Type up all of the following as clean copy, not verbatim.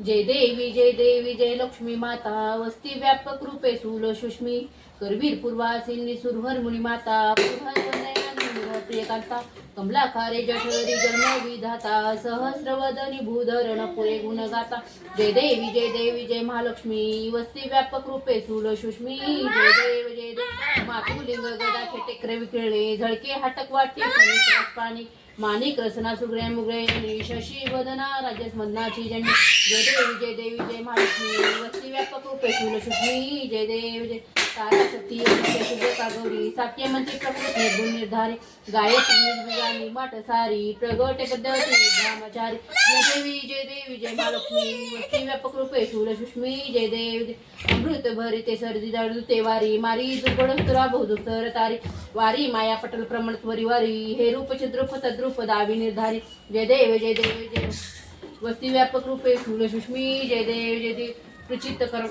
जय देवी जय लक्ष्मी माता वस्ती व्यापक रूपे सूल सुष्मी करवीर पूर्वासिनी सुरहर मुनी माता प्रियकांता कमलाकारे जठरी जन्म विधाता सहस्रवदनी भूधरण पुरे गुण गाता जय देवी जय महालक्ष्मी वस्ती व्यापक रूपे सूल सुष्मी जय देव मातुलिंग गदा खेटेकर विखळले झळके हाटक वाटे पाणी माणिक रसना सुगड्या मुगळे शशी वदना राजस्मदनाची जन्म जय देवी जय महालक्ष्मी वस्ती व्यापक रूपे सूल सुष्मी जय देव जय तारा शक्ती शुभ्रता गौरी सात्य मंत्री प्रकृत निर्गुण निर्धारी गायत्री माट सारी प्रगट पद्धती ब्रह्मचारी जय देवी जय महालक्ष्मी वस्ती व्यापक रूपे सूल सुष्मी जय देव जय अमृत भरिते सर्दी दळते वारी मारी दुर्गडस्तरा बहुदुस्तर तारी वारी माया पटल प्रमण त्वरी वारी हे रूप चिद्रूप तद्रूप दावी निर्धारी जय देव वस्ती व्यापक रूपे सूल सुष्मी जय देव कृचित कर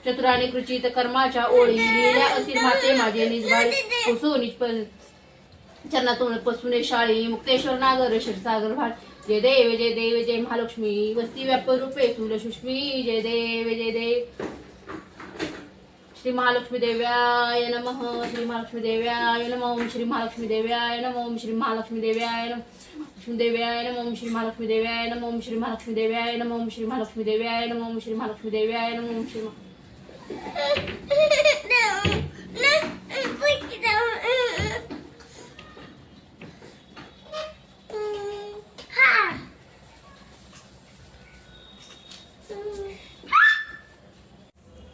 चतुराने कृचित कर्माच्या ओळी लिहिल्या असीर माते माझे निजबाळी कुसो निज चरणातून पसुने शाळी मुक्तेश्वर नागर क्षीरसागर भाट जय देव जय महालक्ष्मी वस्ती व्यापक रूपे सूल सुष्मी जय देव श्री महालक्ष्मी देव्याय नमः श्री महालक्ष्मी देव्याय नमः श्री महालक्ष्मी देव्याय नमः श्री महालक्ष्मी देव्याय नमः देव्याय नमः श्री महालक्ष्मी देव्याय नमः श्री महालक्ष्मी देव्याय नमः श्री महालक्ष्मी देव्याय नमः श्री महालक्ष्मी देव्याय नमः श्री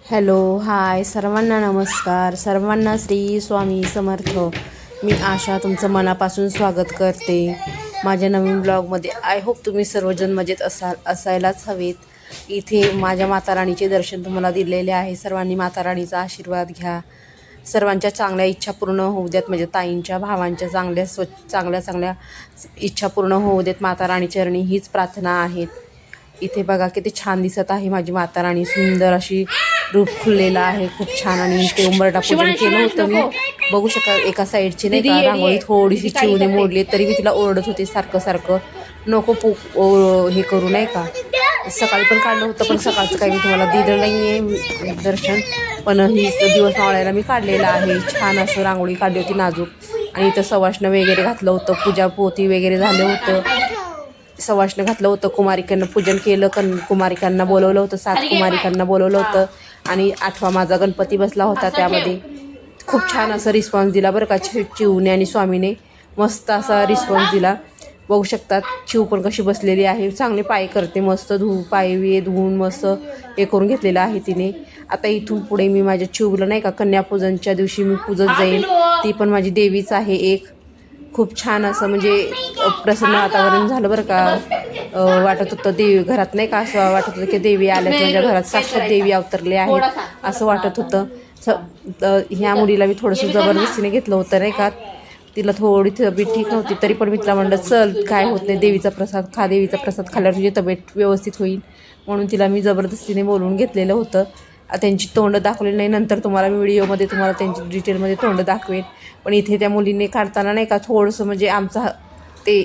हॅलो हाय सर्वांना नमस्कार. सर्वांना श्री स्वामी समर्थ. मी आशा तुमचं मनापासून स्वागत करते माझ्या नवीन ब्लॉगमध्ये. आय होप तुम्ही सर्वजण मजेत असायलाच हवेत. इथे माझ्या माताराणीचे दर्शन तुम्हाला दिलेले आहे. सर्वांनी माताराणीचा आशीर्वाद घ्या. सर्वांच्या चांगल्या इच्छा पूर्ण होऊ देत. म्हणजे ताईंच्या भावांच्या चांगल्या इच्छा पूर्ण होऊ देत. माताराणी चरणी हीच प्रार्थना आहे. इथे बघा किती छान दिसत आहे माझी माताराणी. सुंदर अशी रूप खुललेला आहे खूप छान. आणि ते उंबरठा पूजन केलं होतं मी. बघू शकाल एका साईडची नाही का रांगोळी थोडीशी चिवणे मोडली तरी मी तिला ओरडत होते सारखं नको हे करू नाही का. सकाळी पण काढलं होतं पण सकाळचं काही मी तुम्हाला दिलं नाही आहे दर्शन. पण ही दिवस मावळायला मी काढलेला आहे. छान असं रांगोळी काढली होती नाजूक. आणि इथं सवाष्ण वगैरे घातलं होतं. पूजा पोथी वगैरे झालं होतं. सवाष्ण घातलं होतं. कुमारिकांना पूजन केलं. कुमारिकांना बोलवलं होतं. 7 कुमारिकांना बोलवलं होतं. आणि 8वा माझा गणपती बसला होता. त्यामध्ये खूप छान असं रिस्पॉन्स दिला बरं का. चिवने आणि स्वामीने मस्त असा रिस्पॉन्स दिला. बघू शकतात चिव पण कशी बसलेली आहे. चांगले पाय करते मस्त. पाय धुवून मस्त हे करून घेतलेलं आहे तिने. आता इथून पुढे मी माझ्या चिवला नाही का कन्यापूजनच्या दिवशी मी पूजत जाईल. ती पण माझी देवीच आहे एक. खूप छान असं म्हणजे प्रसन्न वातावरण झालं बरं का. वाटत होतं देवी घरात नाही का असं वाटत होतं की देवी आल्यात माझ्या घरात. साक्षात देवी अवतरले आहेत असं वाटत होतं. ह्या मुलीला मी थोडंसं जबरदस्तीने घेतलं होतं नाही का. तिला थोडी तब्येत ठीक नव्हती तरी पण मी तिला म्हणलं चल काय होत नाही देवीचा प्रसाद खा. देवीचा प्रसाद खाल्ल्यावर तुझी तब्येत व्यवस्थित होईल म्हणून तिला मी जबरदस्तीने बोलवून घेतलेलं होतं. त्यांची तोंड दाखवली नाही. नंतर तुम्हाला मी व्हिडिओमध्ये तुम्हाला त्यांची डिटेलमध्ये तोंड दाखवेन. पण इथे त्या मुलीने काढताना नाही का थोडंसं म्हणजे आमचा ते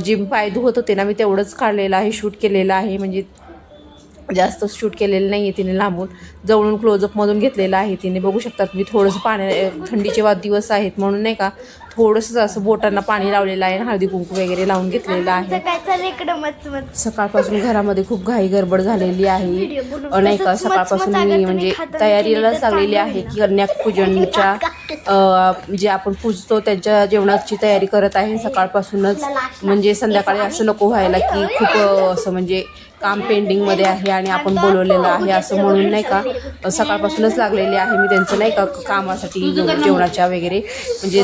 जे पाय धुवत होते ना मी तेवढंच काढलेलं आहे. शूट केलेलं आहे. म्हणजे जास्त शूट केलेलं नाही आहे तिने. लांबून जवळून क्लोजअपमधून घेतलेलं आहे तिने. बघू शकतात मी थोडंसं थंडीचे दिवस आहेत म्हणून नाही का थोडंसं असं बोटांना पाणी लावलेलं आहे. हळदी कुंकू वगैरे लावून घेतलेलं आहे. सकाळपासून घरामध्ये खूप घाई गडबड झालेली आहे नाही का. सकाळपासून मी म्हणजे तयारीलाच लागलेली आहे की कन्यापूजनच्या जे आपण पूजतो त्यांच्या जेवणाची तयारी करत आहे सकाळपासूनच. म्हणजे संध्याकाळी असं नको व्हायला की खूप असं म्हणजे काम पेंडिंगमध्ये आहे आणि आपण बोलवलेलं आहे असं म्हणून नाही का सकाळपासूनच लागलेले आहे मी त्यांचं नाही का कामासाठी जेवणाच्या वगैरे म्हणजे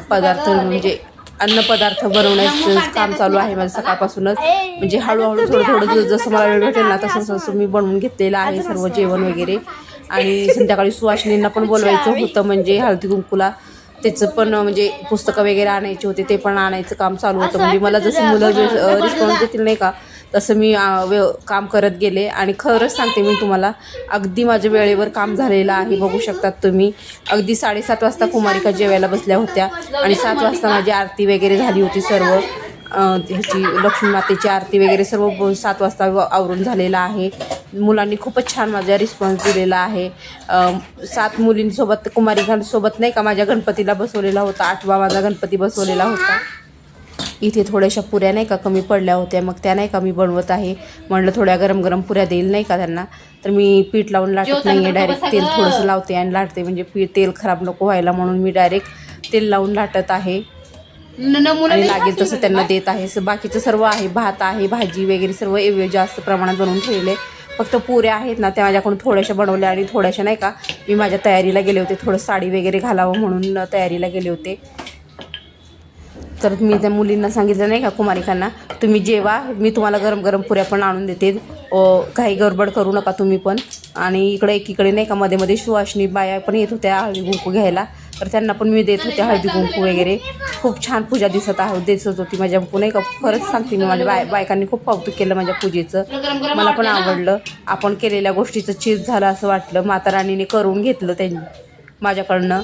पदार्थ म्हणजे अन्नपदार्थ बनवण्याचं काम चालू आहे माझं सकाळपासूनच. म्हणजे हळूहळू थोडं जसं मला वेळ भेटेल ना तसं मी बनवून घेतलेलं आहे सर्व जेवण वगैरे. आणि संध्याकाळी सुवासिनींना पण बोलवायचं होतं म्हणजे हळदी कुंकूला. त्याचं पण म्हणजे पुस्तकं वगैरे आणायचे होते ते पण आणायचं काम चालू होतं. म्हणजे मला जसं मुलं रिस्पॉन्स देतील नाही का तसं मी काम करत गेले. आणि खरंच सांगते मी तुम्हाला अगदी माझ्या वेळेवर काम झालेलं आहे. बघू शकतात तुम्ही अगदी 7:30 वाजता कुमारिका जेवायला बसल्या होत्या आणि 7 वाजता माझी आरती वगैरे झाली होती सर्व. ह्याची लक्ष्मी मातेची आरती वगैरे सर्व 7 वाजता आवरून झालेलं आहे. मुलांनी खूपच छान माझा रिस्पॉन्स दिलेला आहे. 7 मुलींसोबत कुमारिकांसोबत नाही का माझ्या गणपतीला बसवलेला होता. 8वा माझा गणपती बसवलेला होता. इथे थोड्याशा पुऱ्या नाही का कमी पडल्या होत्या, मग त्या नाही का मी बनवत आहे. म्हणलं थोड्या गरम गरम पुऱ्या देईल नाही का त्यांना, तर मी पीठ लावून लाटत नाही आहे, डायरेक्ट तेल थोडंसं लावते आणि लाटते, म्हणजे तेल खराब नको व्हायला म्हणून मी डायरेक्ट तेल लावून लाटत आहे आणि लागेल तसं त्यांना देत आहे. बाकीचं सर्व आहे, भात आहे, भाजी वगैरे सर्व जास्त प्रमाणात बनवून ठेवले. फक्त पुऱ्या आहेत ना त्या माझ्याकडून थोड्याशा बनवल्या आणि थोड्याशा नाही का मी माझ्या तयारीला गेले होते, थोडं साडी वगैरे घालावं म्हणून तयारीला गेले होते. तर मी त्या मुलींना सांगितलं नाही का कुमारिकांना, तुम्ही जेवा, मी तुम्हाला गरम गरम पुऱ्या पण आणून देते, काही गडबड करू नका तुम्ही पण. आणि एकीकडे नाही का मध्ये मध्ये सुवासिनी बाया पण येत होत्या हळदी कुंकू घ्यायला, तर त्यांना पण मी देत होते हळदी कुंकू वगैरे. खूप छान पूजा दिसत होती माझ्या नाही का. खरंच सांगते मी, माझ्या बायकांनी खूप कौतुक केलं माझ्या पूजेचं, मला पण आवडलं. आपण केलेल्या गोष्टीचं चीज झालं असं वाटलं. माता राणीने करून घेतलं त्यांनी माझ्याकडनं.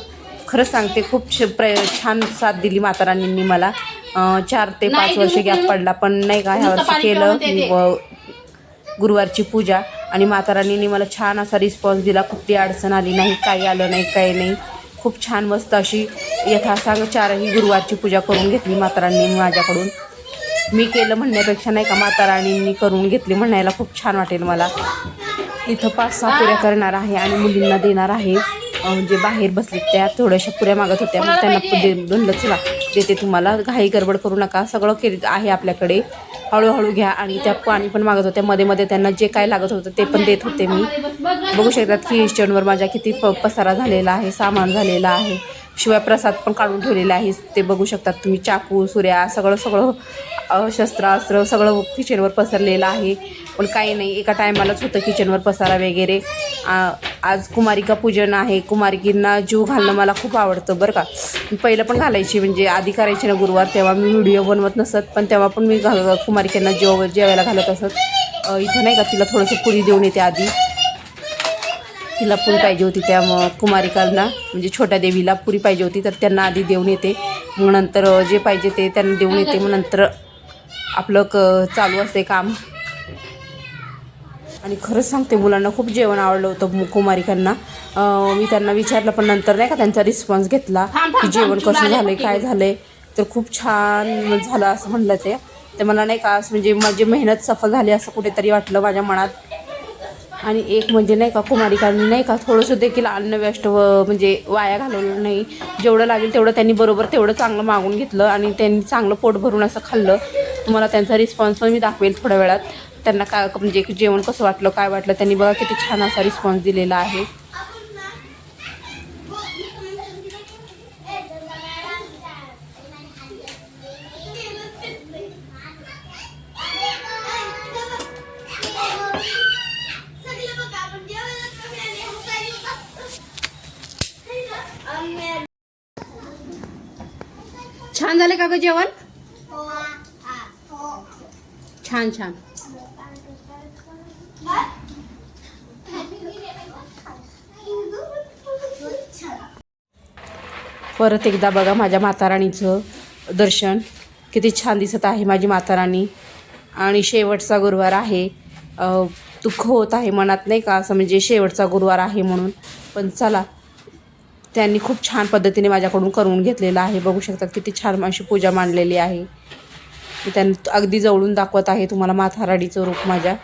खरंच सांगते, खूप छान साथ दिली माता राणींनी मला. 4 ते 5 वर्ष गॅप पडला, पण नाही का ह्या वर्षी केलं गुरुवारची पूजा आणि माता राणींनी मला छान असा रिस्पॉन्स दिला. कुठली अडचण आली नाही, काही आलं नाही, काही नाही. खूप छान मस्त अशी यथासांग 4ही गुरुवारची पूजा करून घेतली माता राणींनी माझ्याकडून. मी केलं म्हणण्यापेक्षा नाही का माता राणींनी करून घेतली म्हणायला खूप छान वाटेल मला. इथं 5-6 पुऱ्या करणार आहे आणि मुलींना देणार आहे. जे बाहेर बसले त्या थोड्याशा पुऱ्या मागत होत्या, मग त्यांना म्हणलं चला देते तुम्हाला, घाई गडबड करू नका, सगळं केलं आहे आपल्याकडे, हळूहळू घ्या. आणि त्या पाणी पण मागत होत्या, मध्ये मध्ये त्यांना जे काय लागत होतं ते पण देत होते मी. बघू शकतात की स्टँडवर माझ्या किती पसारा झालेला आहे, सामान झालेला आहे. शिवाय प्रसाद पण काढून ठेवलेला आहे, ते बघू शकतात तुम्ही. चाकू सुऱ्या सगळं शस्त्रास्त्र सगळं किचनवर पसरलेलं आहे. पण काही नाही, एका टायमालाच होतं किचनवर पसारा वगैरे. आज कुमारिका पूजन आहे. कुमारिकींना जीव घालणं मला खूप आवडतं बरं का. पहिलं पण घालायची, म्हणजे आधी करायची ना गुरुवार, तेव्हा मी व्हिडिओ बनवत नसत, पण तेव्हा पण मी कुमारिकांना जेवायला घालत असत. इथं नाही का तिला थोडंसं पुरी देऊन येते आधी. तिला पुरी पाहिजे होती त्या कुमारिकांना, म्हणजे छोट्या देवीला पुरी पाहिजे होती, तर त्यांना आधी देऊन येते. मग नंतर जे पाहिजे ते त्यांना देऊन येते. मग नंतर आपलं चालू असते काम. आणि खरंच सांगते, मुलांना खूप जेवण आवडलं होतं कुमारिकांना. मी त्यांना विचारलं, पण नंतर नाही का त्यांचा रिस्पॉन्स घेतला की जेवण कसं झालं काय झालं, तर खूप छान झालं असं म्हणलं ते मला नाही का. म्हणजे माझी मेहनत सफल झाली असं कुठेतरी वाटलं माझ्या मनात. आणि एक म्हणजे नाही का कुमारिकांनी नाही का थोडंसं देखील अन्न व्यस्त म्हणजे वाया घालवलं नाही. जेवढं लागेल तेवढं त्यांनी बरोबर तेवढं चांगलं मागून घेतलं आणि त्यांनी चांगलं पोट भरून असं खाल्लं. तुम्हाला त्यांचा रिस्पॉन्स पण मी दाखवेल थोड्या वेळात. त्यांना काय म्हणजे जेवण कसं वाटलं काय वाटलं, त्यांनी बघा किती छान असा रिस्पॉन्स दिलेला आहे. छान झालं का ग जेवण? छान छान. परत एकदा बघा माझ्या माताराणीचं दर्शन किती छान दिसत आहे माझी माताराणी. आणि शेवटचा गुरुवार आहे. दुःख होत आहे मनात नाही का, असं म्हणजे शेवटचा गुरुवार आहे म्हणून. पण चला, त्यांनी खूप छान पद्धतीने माझ्याकडून करून घेतलेलं आहे. बघू शकतात किती छान अशी पूजा मांडलेली आहे. मी त्यांना अगदी जवळून दाखवत आहे तुम्हाला माताराणीचं रूप माझ्या.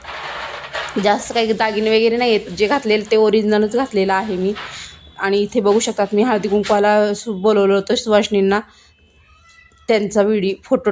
जास्त काही दागिने वगैरे नाही आहेत, जे घातलेलं ते ओरिजिनलच घातलेलं आहे मी. आणि इथे बघू शकतात मी हळदी कुंकवाला बोलवलं होतं सुवासिनींना, त्यांचा फोटो